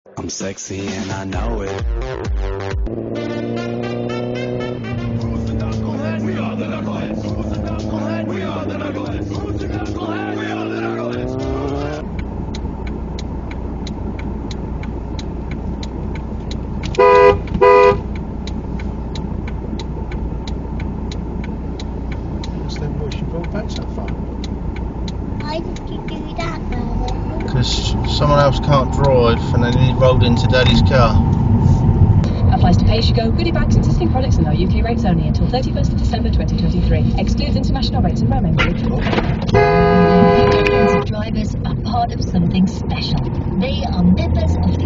I'm sexy and I know it. Who's the knucklehead? We are the knuckleheads. Who's the knucklehead? We are the knuckleheads. Who's the knucklehead? We are the knuckleheads. Then what's you brought back so far? Why did you do that, Mother? Because someone else can't drive and then he rolled into Daddy's car. Applies to pay-as-you-go, goodie bags, existing products and our UK rates only until 31st of December 2023. Excludes international rates and roaming. Millions of drivers are part of something special. They are members of the